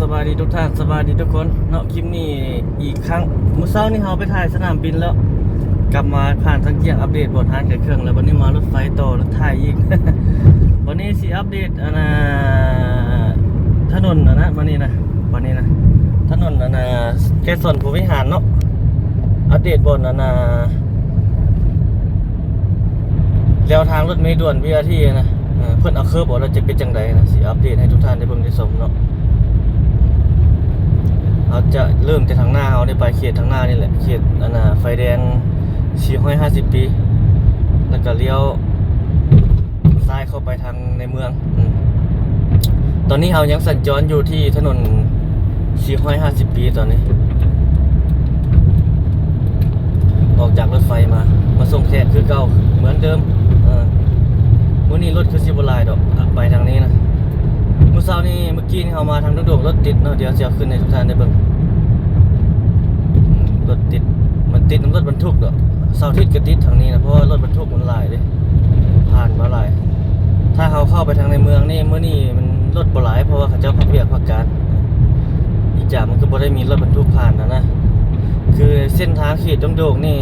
สบายดีทุกท่านสบายดีทุกคนเนาะคลิปนี้อีกครั้งมื้อเช้านี่เราไปถ่ายสนามบินแล้วกลับมาผ่านทางเกียงอัปเดตบททานเกิดเครื่องแล้ววันนี้มารถไฟต่อรถไทยอีก วันนี้สิอัปเดตถนนนะวันนี้นะถนนแกส่วนผู้วิหารเนาะอัปเดตบนแนวทางรถเมล์ด่วน BRT นะเพิ่นเอาเคอร์บอกเราจะเป็นจังไดนะสิอัปเดตให้ทุกท่านได้เบิ่งได้ชมเนาะเราจะเริ่มจากทางหน้าเอาได้ไปเขตทางหน้านี่แหละเขตไฟแดง450 ปีแล้วก็เลี้ยวซ้ายเข้าไปทางในเมืองตอนนี้เรายังสัญจรอยู่ที่ถนน450 ปีตอนนี้ออกจากรถไฟมาส่งแขกคือเก่าเหมือนเดิมมื้อนี้รถคือสิบ่หลายดอกไปทางนี้นะมื้อเช้านี้เมื่อกี้นี่เฮามาทางดงรถติดเนาะเดี๋ยวจะขึ้นให้ทุกท่านได้เบิ่งรถติดมันติดรถบรรทุกดอกเสาร์อาทิตย์ก็ติดทางนี้นะเพราะว่ารถบรรทุกมันหลายเด้ผ่านมาหลายถ้าเฮาเข้าไปทางในเมืองนี่มื้อนี้มันรถบ่หลายเพราะว่าเขาเจ้าพักเวียกพักการอีกอย่างมันก็บ่ได้มีรถบรรทุกผ่านนะคือเส้นทางเขตดงโดกนี่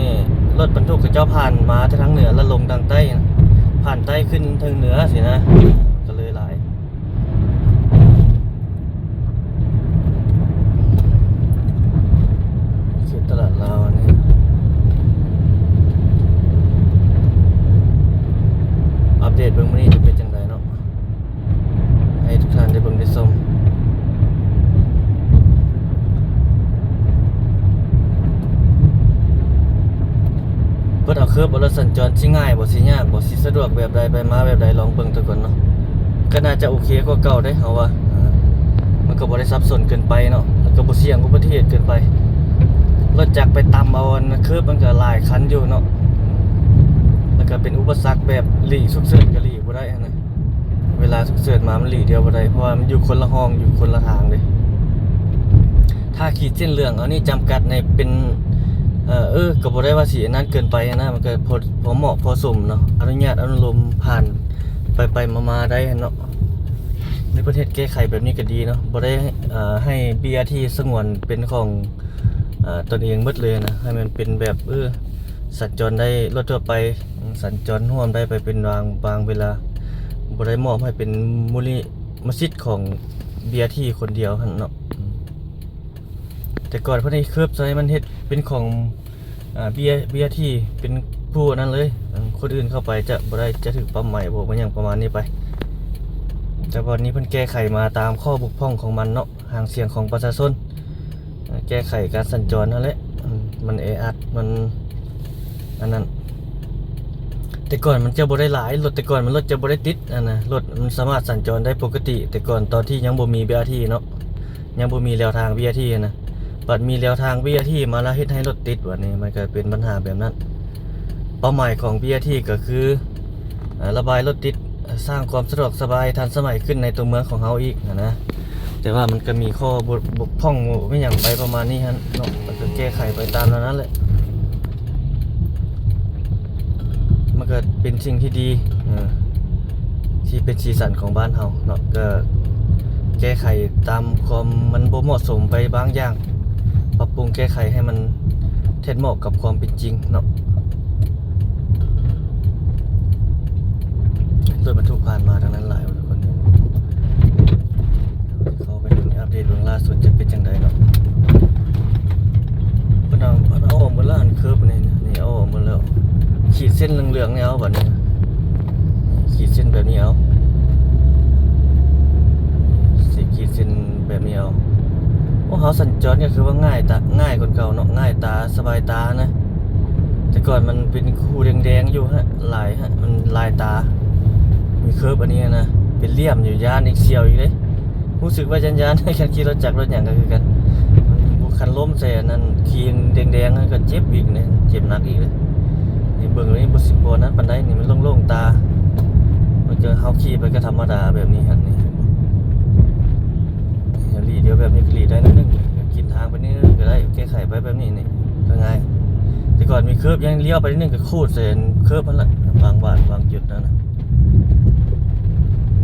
รถบรรทุกเขาเจ้าผ่านมาทางเหนือแล้วลงทางใต้นะผ่านใต้ขึ้นทางเหนือสินะก็เลยหลายเขตตลาดลาวนี่อัปเดตเบิ่งมื้อนี้จะเป็นจังไดเนาะให้ทุกท่านได้เบิ่งได้ชมเพิ่นเอาเคอร์บรถสัญจรสิง่ายบ่สิยากบ่สิสะดวกแบบใดไปมาแบบใดลองเบิ่งทุกคนเนาะก็น่าจะโอเคกว่าเก่าได้เฮาว่ามันก็บ่ได้ซับซ้อนเกินไปเนาะแล้วก็บ่เสี่ยงอุบัติเหตุเกินไปรถจักรไปตำเอาเคอร์มันก็หลายคันอยู่เนาะแล้วก็เป็นอุปสรรคแบบหลีฉุกเฉินก็หลีบ่ได้นะเวลาฉุกเฉินมามันหลีเดียวบ่ได้เพราะว่ามันอยู่คนละห้องอยู่คนละทางเด้ถ้าขีดเส้นเหลืองเอานี่จำกัดในเป็นก็บ่ได้ว่าสินั้นเกินไปนะมันก็พอเหมาะพอสมเนาะอนุญาตอนุโลมผ่านไปมาได้เนาะในประเทศแก้ไขแบบนี้ก็ดีเนาะบ่ได้ให้ BRT สงวนเป็นของตนเองหมดเลยนะให้มันเป็นแบบสัญจรได้รถทั่วไปสัญจรร่วมได้ไปเป็นบางเวลาบ่ได้มอบให้เป็นมูลนิธิของ BRT คนเดียวหั่นเนาะแต่ก่อนเพิ่นให้เคลือบใส่มันเฮ็ดเป็นของBRT เป็นผู้นั้นเลยคนอื่นเข้าไปจะบ่ได้จะถูกปรับใหม่บ่มันอย่างประมาณนี้ไปแต่วันนี้เพิ่นแก้ไขมาตามข้อบกพร่องของมันเนาะห่างเสียงของประชาชนแก้ไขการสัญจรนั่นแหละมันแออัดมันอันนั้นแต่ก่อนมันจะบ่ได้หลายรถแต่ก่อนมันรถจะบ่ได้ติดรถมันสามารถสัญจรได้ปกติแต่ก่อนตอนที่ยังบ่มี BRT เนาะยังบ่มีแนวทาง BRT นะบัดมีแนวทาง BRT มาแล้วเฮ็ดให้รถติดวันนี้มันก็เป็นปัญหาแบบนั้นเป้าหมายของ BRT ก็คือระบายรถติดสร้างความสะดวกสบายทันสมัยขึ้นในตัวเมืองของเฮาอีกนะแต่ว่ามันก็มีข้อบกพร่องไม่อย่างไปประมาณนี้ฮะเนาะมันก็แก้ไขไปตามนั้นแหละมันก็เป็นสิ่งที่ดีที่เป็นสีสันของบ้านเฮาเนาะก็แก้ไขตามความมันบ่เหมาะสมไปบางอย่างปรับปรุงแก้ไขให้มันเท็จเหมาะกับความเป็นจริงเนาะรถบรรทุกผ่านมาทางนั้นหลายทุกคนเข้าไปดูอัปเดตเบื้องล่าสุดจะเป็นจังไดเนาะเพิ่นเอาออกหมดแล้วอันเคิร์ฟนี่เอาออกหมดแล้วขีดเส้นเหลืองๆเนี่ยเอาบัดนี้ขีดเส้นแบบนี้เอาขีดเส้นแบบนี้เอาเฮาสัญจรก็คือว่าง่ายกว่าเก่าเนาะง่ายตาสบายตานะแต่ก่อนมันเป็นคู่แดงๆอยู่ลายมันลายตามีเคิร์ฟอันนี้นะเป็นเหลี่ยมอยู่ย่านอีกเสียวอีกเลยรู้สึกว่าย่านๆคันขี่รถจักรรถหยังก็คือกันคันล้มใส่อันนั้นขี่แดงๆก็เจ็บอีกเนี่ยเจ็บหนักอีกเลยนี่เบิ่งนี่บ่นั้นปานใดนี่มันโล่งๆตามันก็เฮาขี่ไปก็ธรรมดาแบบนี้หั่นนี่เดี๋ยวแบบนี้กรีดได้นิดนึงกินทางไปนิดนึงก็ได้แก้ไขไปแบบนี้นี่ก็ง่ายแต่ก่อนมีเคิร์ฟยังเลี้ยวไปนิดนึงก็คูดเส้นเคิร์ฟนั่นแหละบางจุดนั่นนะ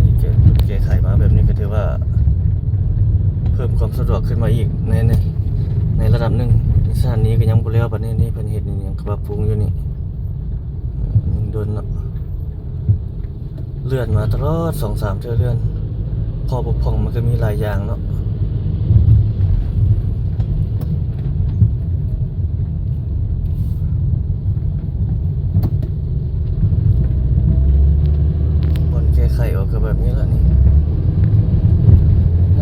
นี่แก้ไขมาแบบนี้ก็ถือว่า เ พิ่มความสะดวกขึ้นมาอีกในระดับหนึ่งสถานีก็ยังบ่แล้วบัดนี้นี่เพิ่นเฮ็ดนี่ยังปรับปรุงอยู่นี่ยังโดนเนาะเลื่อนมาตลอด 2-3 เทื่อเลื่อนข้อบกพร่องมันก็มีหลายอย่างเนาะบนแก้ไขออกก็แบบนี้ละนี่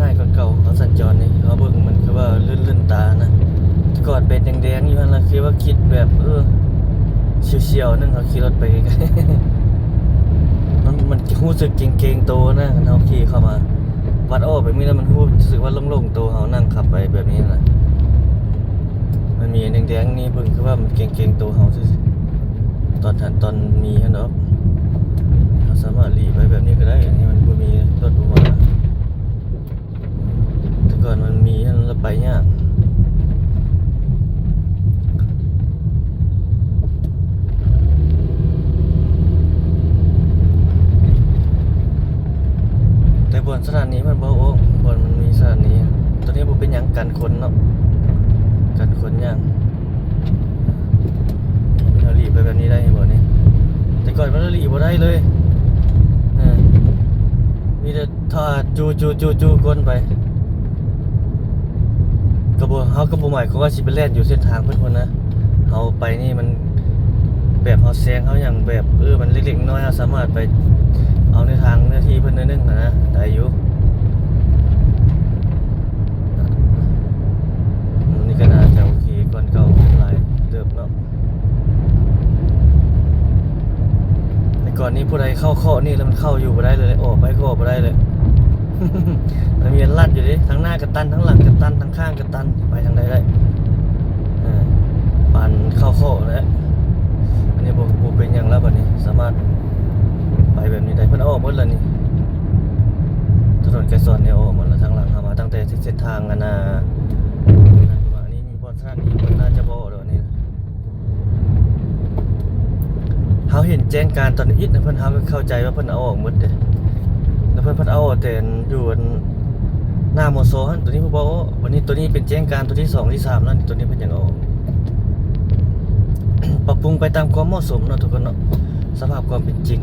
ง่ายกว่าเก่าเขาสัญจรนี่เขาเบิ่งมันคือว่าลื่นๆตานะแต่ก่อนเป็นแดงๆอยู่หั่นล่ะคือว่าคิดแบบเฉียวๆนึงเขาขี่รถไปไกลๆมันรู้สึกเกรงๆโตนะเฮาขี่เข้ามาวัดอ้อไปมีแล้วมันรู้สึกว่าโล่งๆโตเฮานั่งขับไปแบบนี้น่ะมันมีแดงๆนี่เบิ่งคือว่ามันเกรงๆโตเฮาซื่อตอนมีหั่นเนาะเราสามารถหลีไปแบบนี้ก็ได้อันนี้มันบ่มีรถบ่ว่าแต่ก่อนมันมีหั่นแล้วไปยากแต่บนสถานีมันบ่โอ้บนมันมีสถานีตัวนี้บ่เป็นหยังกันคนเนาะกันคนยากเราหลีไปแบบนี้ได้บ่นี่แต่ก่อนมันหลีบ่ได้เลยมีแต่ทอดจูคนไปก็บ่เฮาก็บ่หมายความว่าสิไปแล่นอยู่เส้นทางเพิ่นพุ่นนะเฮาไปนี่มันแบบเฮาแซงเฮาหยังแบบมันเล็กๆน้อยๆเฮาสามารถไปเอาในทางเนื้อที่เพิ่นนิดนึงนะได้อยู่นี่ก็น่าจะโอเคก่อนเก่าหลายเติบเนาะแต่ก่อนนี้ผู้ใดเข้าข้อนี่แล้วมันเข้าอยู่บ่ได้เลยออกไปก็ออกบ่ได้เลย มันมีลัดอยู่ดิทั้งหน้าก็ตันทั้งหลังก็ตันทั้งข้างก็ตันไปทางใดได้ปั่นเข้าข้อแล้วอันนี้บ่เป็นหยังแล้วบัดนี้สามารถไปแบบนี้ได้เพิ่นเอาออกหมดแล้วนี่ถนนไกรสอนเนี่ยออกหมดแล้วทางหลังเข้ามาตั้งแต่เส้นทางอันนี้มีบอนสถานีเพิ่นน่าจะบ่เด้อนี่เฮาเห็นแจ้งการตอนอิดนะเพิ่นเฮาก็เข้าใจว่าเพิ่นเอาออกหมดเด้แล้วเพิ่นเอาออกแต่อยู่หน้ามอโซหั่นตัวนี้เพิ่นบอกวันนี้ตัวนี้เป็นแจ้งการตัวที่2ที่3แล้วตัวนี้เพิ่นยังเอาออก ปรับปรุงไปตามความเหมาะสมเนาะทุกคนเนาะสภาพความเป็นจริง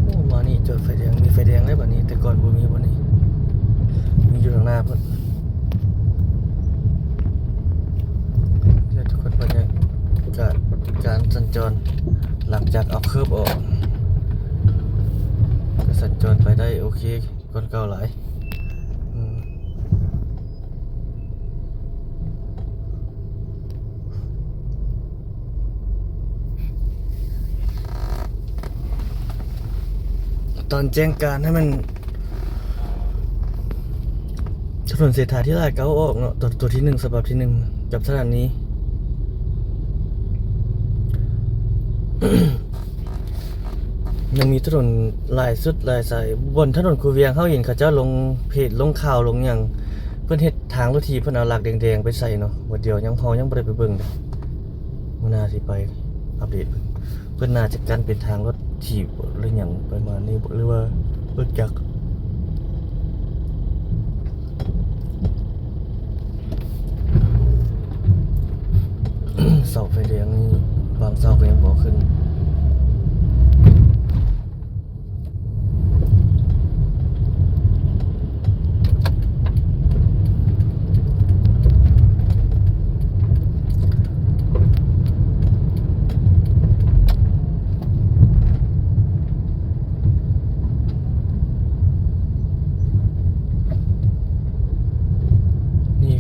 โอ้มานี่เจอไฟแดงมีไฟแดงได้บัดนี้แต่ก่อนบ่มีบัดนี้มีอยู่ข้างหน้าเพิ่นทุกคนบรรยากาศการสัญจรหลังจากเอาเคร์บออกก็สัญจรไปได้โอเคก่อนเก่าหลายตอนแจ้งการให้มันถนนเศรษฐาธิราชเขาออกเนาะตัวที่1ฉบับที่1กับสถานี ยังมีถนนหลายสุดหลายสายบนถนนคูเวียงเขาเห็นเขาเจ้าลงเพจลงข่าวลงอย่างเพิ่นเฮ็ดทางรถทีเพิ่นเอาหลักแดงๆไปใส่เนาะบ่เดียวยังบ่ได้ไปเบิ่งเด้มื้อหน้าสิไปอัปเดตเพิ่นน่าจะกันเป็นทางรถถีบหรือหยังประมาณนี้หรือว่ารถจักรเสาไฟแดงนี่บางเสาก็ยังบ่ขึ้น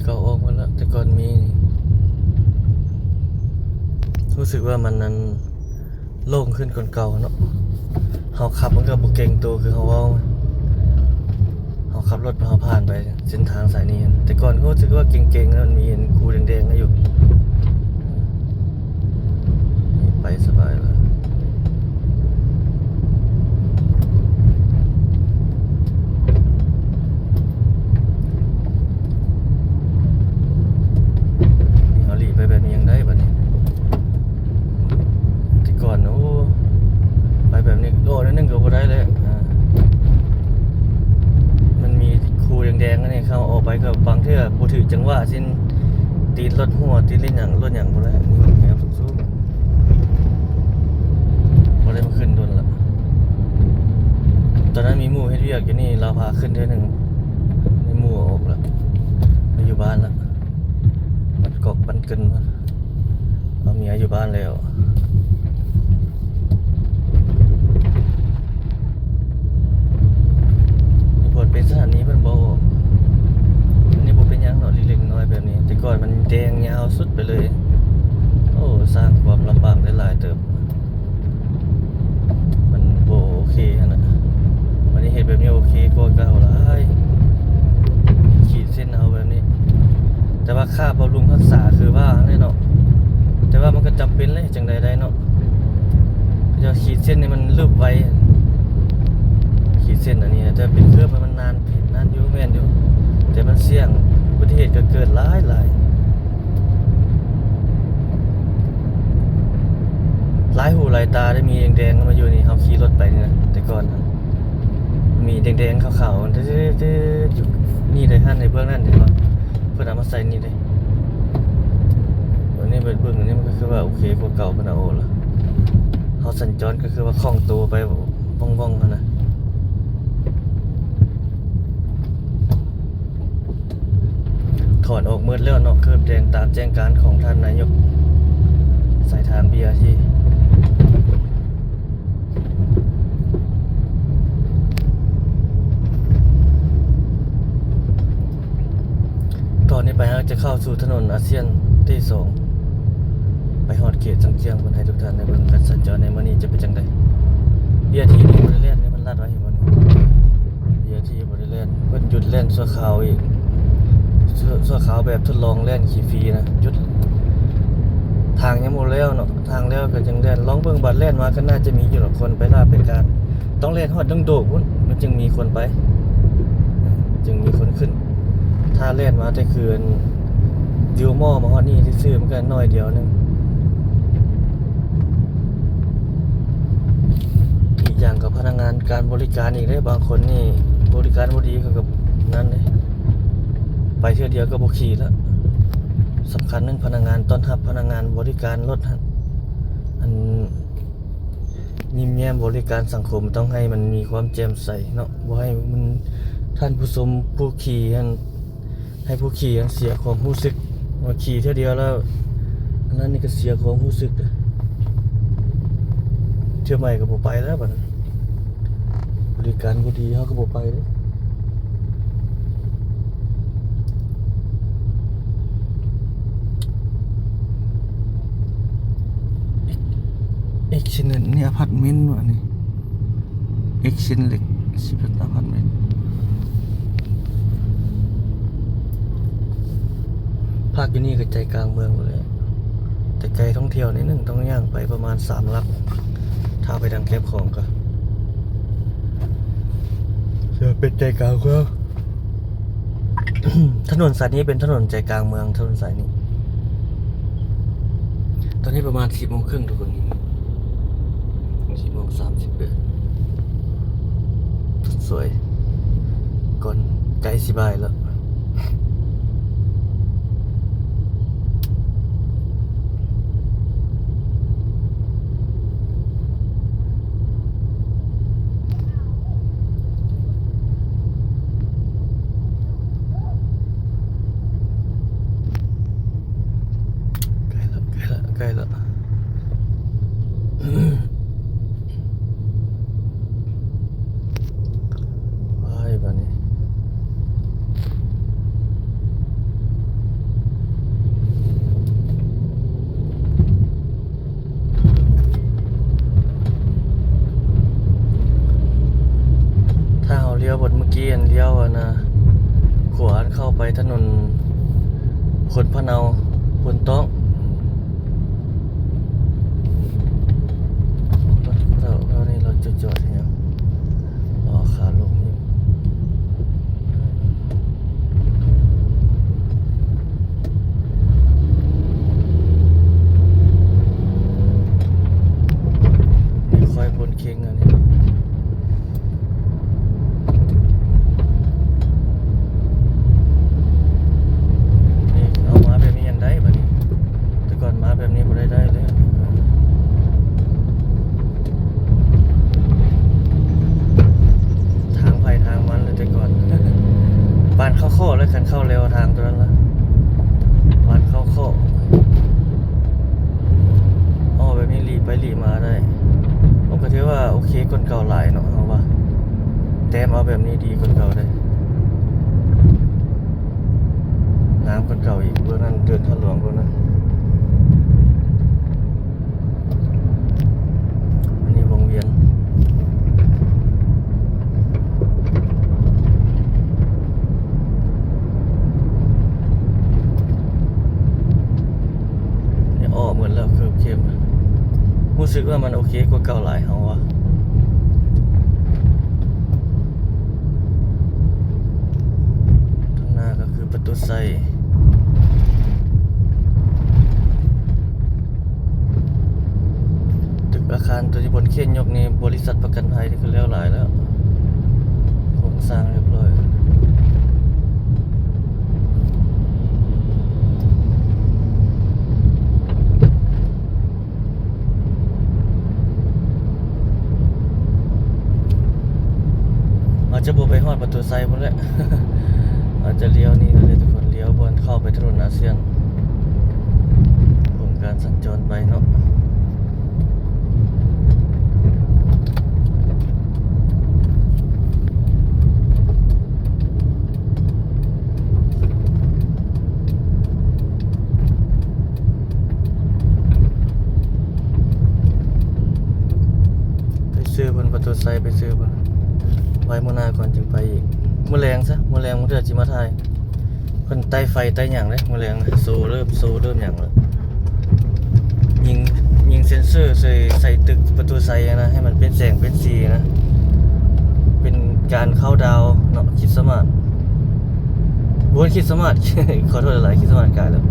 เขาออกมาแล้วแต่ก่อนมีรู้สึกว่ามันนั้นโล่งขึ้นกว่าเก่าเนาะเขาขับมันก็บ่เก่งตัวคือเขาขับรถเขาผ่านไปเส้นทางสายนี้แต่ก่อนก็รู้สึกว่าเก่งๆแล้วมันมีคูแดงๆอยู่ไปสบายแล้วไปแบบนี้ยังได้บัดนี้แต่ก่อนไปแบบนี้โอ้นั่นนึง แดงๆอันนี้เข้าออกไปก็บางเทื่อบ่ถือจังหวะสิ้นตีนรถหัวตีนเล่นหยังรถหยังบ่แล้วนี่แอบสูงๆบ่ได้มาขึ้นโดนละตอนนั้นมีหมู่เฮ็ดเวียกอยู่นี่เราพาขึ้นเทื่อหนึงมีหมู่ออกแล้วมาอยู่บ้านละมันกอกปันเกินมันเอาเมียอยู่บ้านแล้วมีบทเป็นสถานีเพิ่นบ่อันนี้บ่เป็นหยังเนาะเล็กๆน้อยๆแบบนี้แต่ก่อนมันแดงยาวสุดไปเลยโอ้สร้างความลำบากได้หลายเติบมันบ่โอเคหั่นน่ะวันนี้เฮ็ดแบบนี้โอเคกว่าเก่าหลายขีดเส้นเอาแบบนี้แต่ว่าค่าบำรุงรักษาคือว่าแน่เนาะแต่ว่ามันก็จำเป็นเลยจังใดได้เนาะจะขีดเส้นนี่มันลึกไวขีดเส้นอันนี้จะเป็นเครื่องมันนานอยู่แม่นอยู่แต่มันเสี่ยงอุบัติเหตุก็เกิดหลายหูหลายตาได้มีแดงๆมาอยู่นี่เฮาขี่รถไปนี่นะแต่ก่อนมีแดงๆขาวๆอยู่นี่ได้หั่นในเบื้องนั้นเห็นบ่เพิ่นเอามาใส่นี่ได้อันนี้เบิ่งอันนี้มันก็คือว่าโอเคกว่าเก่าเพิ่นเอาโอ้ล่ะเฮาสัญจรก็คือว่าคล่องตัวไปว่องๆหั่นน่ะถอนออกหมดแล้วเนาะคือแจ้งตามแจ้งการของท่านนายกสายทาง BRT ตอนนี้ไปเราจะเข้าสู่ถนนอาเซียนที่2ไปฮอดเขตสังเจียงบนให้ทุกท่านได้เบิ่งการสัญจรในมื้อนี้จะเป็นจังได๋ BRT นี่บ่ได้แล่นนี่มันลัดไว้เห็นบ่นี่ BRT บ่ได้แล่นเพิ่นหยุดแล่นชั่วคราวอีกชั่วคราวแบบทดลองแล่นขี่ฟรีนะหยุดทางยังบ่แล้วเนาะทางแล้วก็จังแล่นลองเบิ่งบัดแล่นมาก็น่าจะมีอยู่หรอกคนไปลาไปการต้องแล่นฮอดดังโดกพุ่นมันจึงมีคนไปจึงมีคนขึ้นถ้าเล่นมาแต่คืนดิวมอมาฮอดนี่ซื่อๆมันก็น้อยเดียวนึงอีกอย่างกับพนักงานการบริการอีกได้บางคนนี่บริการบ่ดีก็กับนั้นเลยไปเทื่อเดียวก็บ่ขี่แล้วสำคัญนึงพนักงานต้อนรับพนักงานบริการรถอันยิ้มแย้มบริการสังคมต้องให้มันมีความแจ่มใสเนาะบ่ให้มันท่านผู้ชมผู้ขี่ให้ผู้ขี่เสียความรู้สึกว่าขี่เท่าเดียวแล้วอันนั้นนี่ก็เสียความรู้สึกเที่ยวใหม่ก็บ่ไปแล้วบัดนั้นบริการบ่ดีเฮาก็บ่ไปเด้เอ็กซิเนนนี่อพาร์ตเมนต์ว่ะนี่เอ็กซินเล็กสิเป็นอพาร์ตเมนต์ภาคอยู่นี่ก็ใจกลางเมืองเลยแต่ใจท่องเที่ยวนิดนึงต้องย่างไปประมาณ3 ลักถ้าไปทางแคบของก็จะเป็นใจกลางเมือง ถนนสายนี้เป็นถนนใจกลางเมืองถนนสายนี้ตอนนี้ประมาณ10:30ทุกคน10:31สวยก่อนใกล้สิบ่ายแล้วใกล้แล้วว้ายบ้านนี้ถ้าเราเลี้ยวบนเมื่อกี้เลี้ยวนะขวาเข้าไปถนนคนพะเนาคนต้องจอดเนี่ยอ๋อขาลงนี่ค่อยพ้นเค้งอันนี้ บ้านเข้าโคแล้วกันเข้าเร็วทางตัวนั้นละบ้านเข้าโคอ๋อแบบนี้หลีไปหลีมาได้ผมก็ถือว่าโอเคคนเก่าหลายเนาะเอาว่าแต้มเอาแบบนี้ดีคนเก่าได้น้ำคนเก่าอีกเบื้องนั้นเดินทางหลวงเบื้องนั้นอันนี้วงเวียนเนี่ยอ้อเหมือนแล้วเคิร์ฟเข้มรู้สึกว่ามันโอเคกว่าเก่าหลายเอาวะข้างหน้าก็คือประตูไซอาคารตัวที่บนเขียนยกนี่บริษัทประกันภัยที่คือแล้วหลายแล้วโครงสร้างเรียบร้อยอาจจะบุไปฮอดประตูไซด์พุ่นแหละ อาจจะเลี้ยวนี่เลยทุกคนเลี้ยวบนเข้าไปถนนอาเซียนโครงการสัญจรไปเนาะซื้อบนประตูไซไปซื้อบนไว้มื้อหน้าก่อนจึงไปอีกมื้อแรงซะมื้อแรงมื้อเดือจิมาถ่ายเพิ่นไต่ไฟไต่หยังเด้มื้อแรงนะโซเริ่มหยังแล้วยิงเซ็นเซอร์ใส่ตึกประตูไซนะให้มันเป็นแสงเป็นสีนะเป็นการเข้าดาวเนาะคริสต์มาสบ่คริสต์มาส ขอโทษหลายๆคริสต์มาสกายแล้ว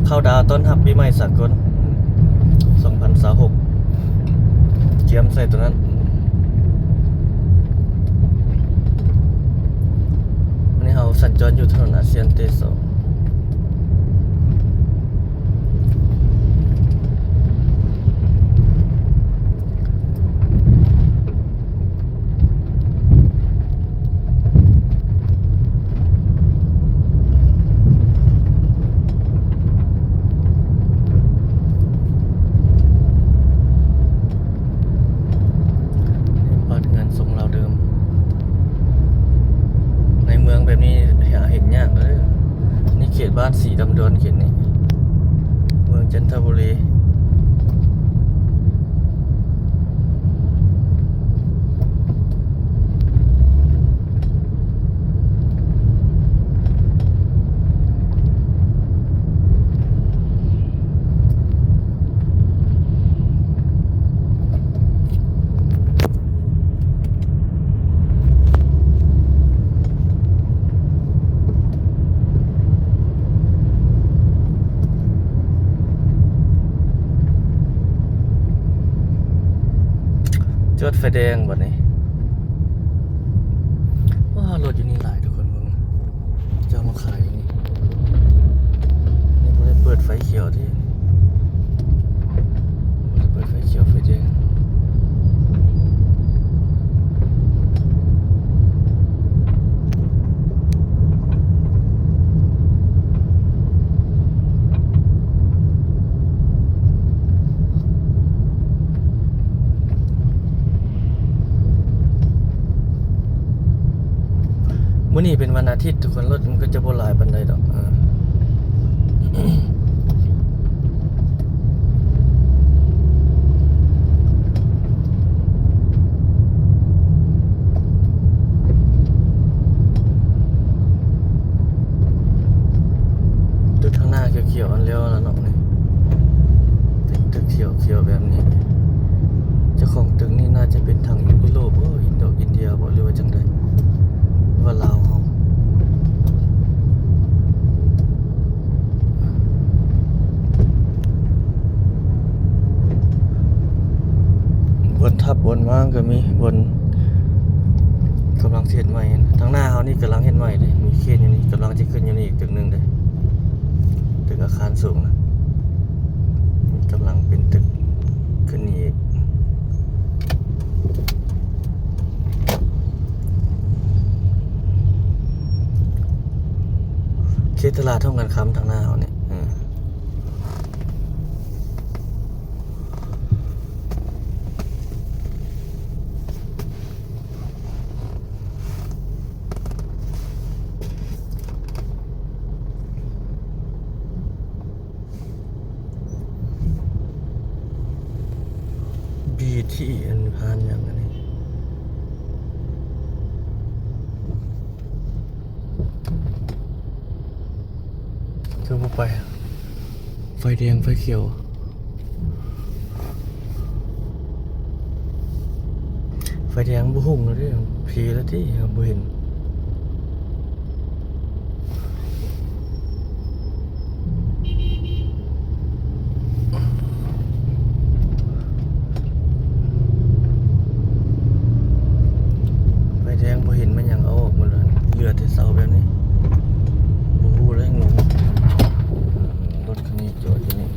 เข้าดาวต้นรับปีใหม่สากล2026เจียมใส่ตัวนั้นวันนี้เราสัญจรอยู่ถนนอาเซียนเตโซแบบนี้หาเห็นยากเลยนี่เขตบ้านสีดำดอนเขตนี้เมืองจันทบุรีจอดไฟแดงบัดนี้ว้ารถอยู่นี่หลายทุกคนมึงจะเอามาขายนี่บ่ได้เปิดไฟเขียวที่บ่ได้เปิดไฟเขียวไฟแดงมื้อนี้เป็นวันอาทิตย์ทุกคนรถมันก็จะบ่หลายปานใดดอกตึกข้างหน้าเขียวๆอันเลี้ยวแล้วเนาะนี่เป็นตึกเขียวๆแบบนี้เจ้าของตึกนี่น่าจะเป็นทางยุโรปอินเดียบ่หรือว่าจังได๋ว่าลาวเฮาบนทับบนว่างก็มีบนกำลังเฮ็ดใหม่ทางหน้าเฮานี่กำลังเฮ็ดใหม่เลยมีเขตอยู่นี่กำลังจะขึ้นอยู่นี่อีกตึกนึงเด้ตึกอาคารสูงนะกำลังเป็นตึกขึ้นนี่อีก เขตตลาดท่องกันคำทางหน้าเขาเนี่ยบีทีอันผ่านอย่างนี้คือบ่ไปไฟแดงไฟเขียวไฟแดงบ่หุ่งแล้วเด้ผีแล้วที่บ่เห็นไฟแดงบ่เห็นมันยังเอาออกหมดเลยเหลือแต่เสาแบบนี้บ่ฮู้เลยงงรถคันนี้จอดอยู่นี่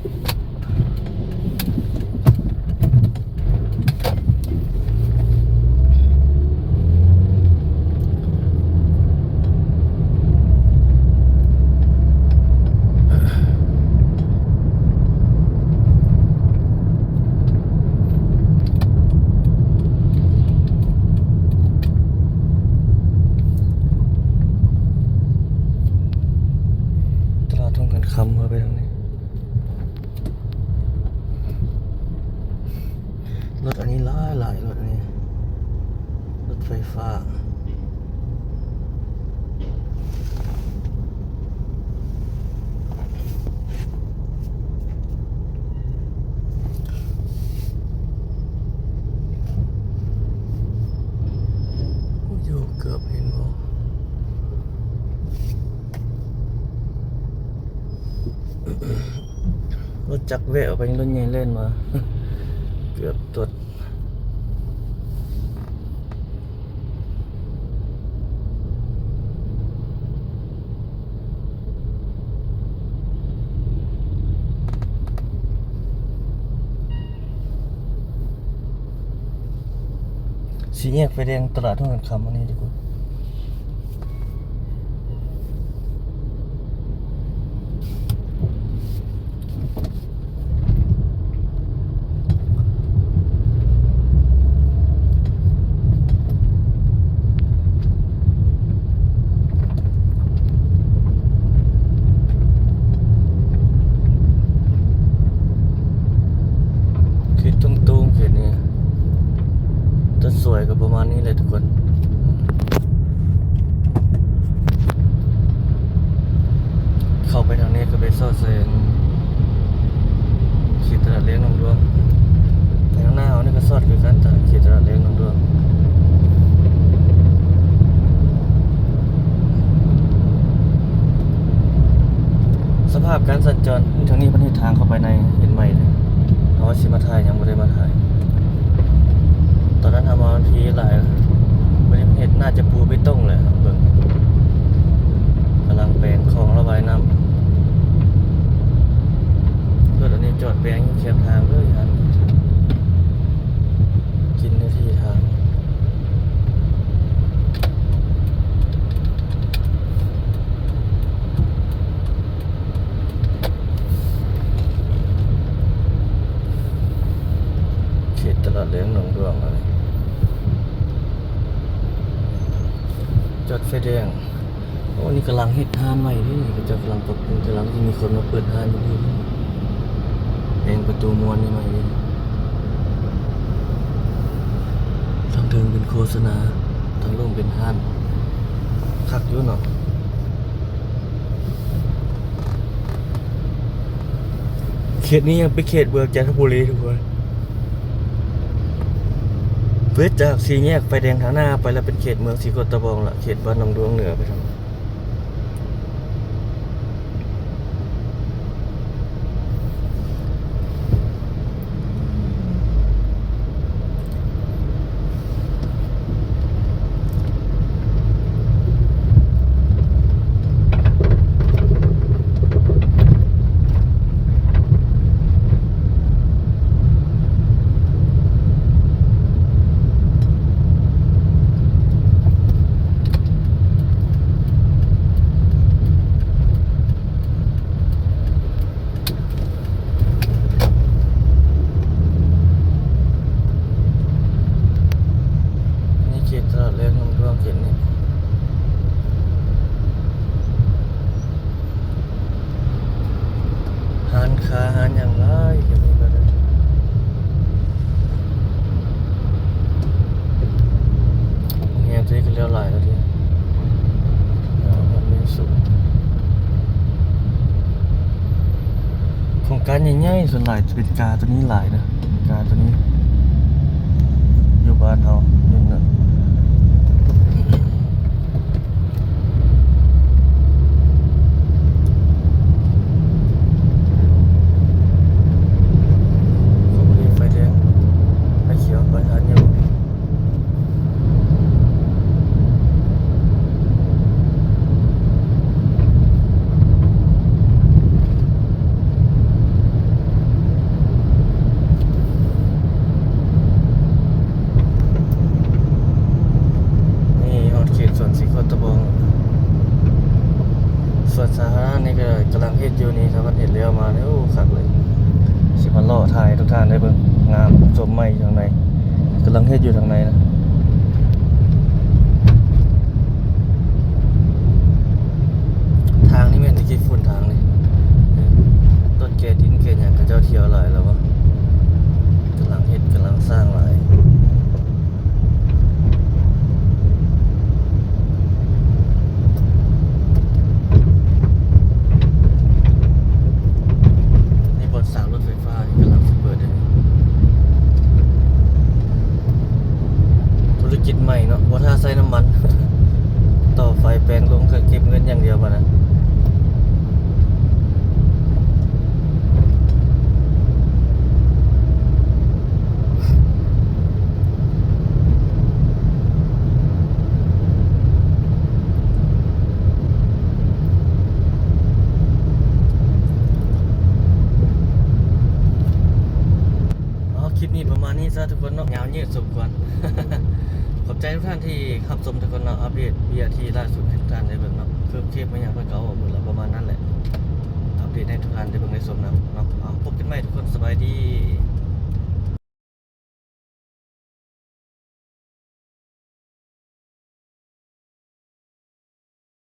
ตลาดท่องกันคำเข้าไปทางนี้รถอันนี้หลายรถอันนี้รถไฟฟ้าอยู่เกือบเห็นบ่รถจักรแวะออกไปรถใหญ่เล่นมา เกือบตดสีแยกไฟแดงตลาดท่องกันคำอันนี้ดีกว่าเขตตรงๆเขตนี้ต้นสวยก็ประมาณนี้เลยทุกคนเข้าไปทางนี้ก็ไปซอดเซนเขตตลาดเลี้ยงน้องดวงไปข้างหน้าเขานี่ก็ซอดคือกันแต่เขตตลาดเลี้ยงน้องดวงสภาพการสัญจรทางนี้ประเทศทางเข้าไปในเห็นใหม่เลยเอาว่าสิมาถ่ายยังไม่ได้มาถ่ายตอนนั้นทำมาวันทีหลายบริเวณน่าจะปูไปต้งเลยครับเบิ่งกำลังแปลงคลองระบายน้ำรถอันนี้จอดแปลงอยู่แคมทางเลยครับกินในที่ทางเขตตลาดเลี้ยงหนองดวงอะไรจอดไฟแดงโอ้นี่กำลังเฮ็ดห้านใหม่นี่ก็จะกำลังปรับปรุงกำลังที่มีคนมาเปิดห้านอยู่นี่เองประตูมวนนี่ใหม่นี่ทางเดินเป็นโฆษณาทางลงเป็นห้านคักอยู่เนาะเขตนี้ยังเป็นเขตเมืองจันทบุรีทุกคนเวทจากสี่แยกไฟแดงทางหน้าไปแล้วเป็นเขตเมืองศรีโคตะบองละเขตบ้านหนองดวงเหนือไปทาง ารอย่างไรอย่างนี้ก็ได้เงี้ยที่ก็เลี้ยวไหลแล้วทีมันมีสูงโครงการใหญ่ๆส่วนหลายจะเป็นกาตัวนี้หลายนะกาตัวนี้อยู่บ้านเราอยู่นั่นไฟแดงไฟเขียวไฟทันอยู่นี่ฮอดเขตสวนสีโคตรบงส่วนสาธารณะนี่ก็กำลังเฮ็ดอยู่นี่ถ้ามันเห็นเลี้ยวมาเนี่ยโอ้คักเลยสิมาล่อถ่ายทุกท่านได้เบิ่งงามสมใหม่อยู่ทางในกำลังเฮ็ดอยู่ทางในนะทางนี่แม่นตะกี้ฝุ่นทางนี่ต้นแกดินแกหยังก็เจ้าเที่ยวหลายแล้ววะกำลังเฮ็ดกำลังสร้างหลายนี่บนสร้างรถไฟฟ้านี่กำลังสิเปิดเด้ธุรกิจใหม่เนาะบ่ท่าใส่น้ำมัน ต่อไฟแปลงลงก็เก็บเงินอย่างเดียวป่ะนะคลิปนี้ประมาณนี้ซะทุกคนเนาะยาวยืดสมควร ขอบใจทุกท่านที่รับชมทุกคนเนาะอัปเดตเบียร์ที่ล่าสุดให้ทุกท่านได้เบิ่งเนาะคือเทียบไม่อย่างเพื่อเก่าหมดแล้วประมาณนั้นแหละอัปเดตให้ทุกท่านได้เบิ่งได้ชมเนาะเอาพบกันใหม่ทุกคนสบายดี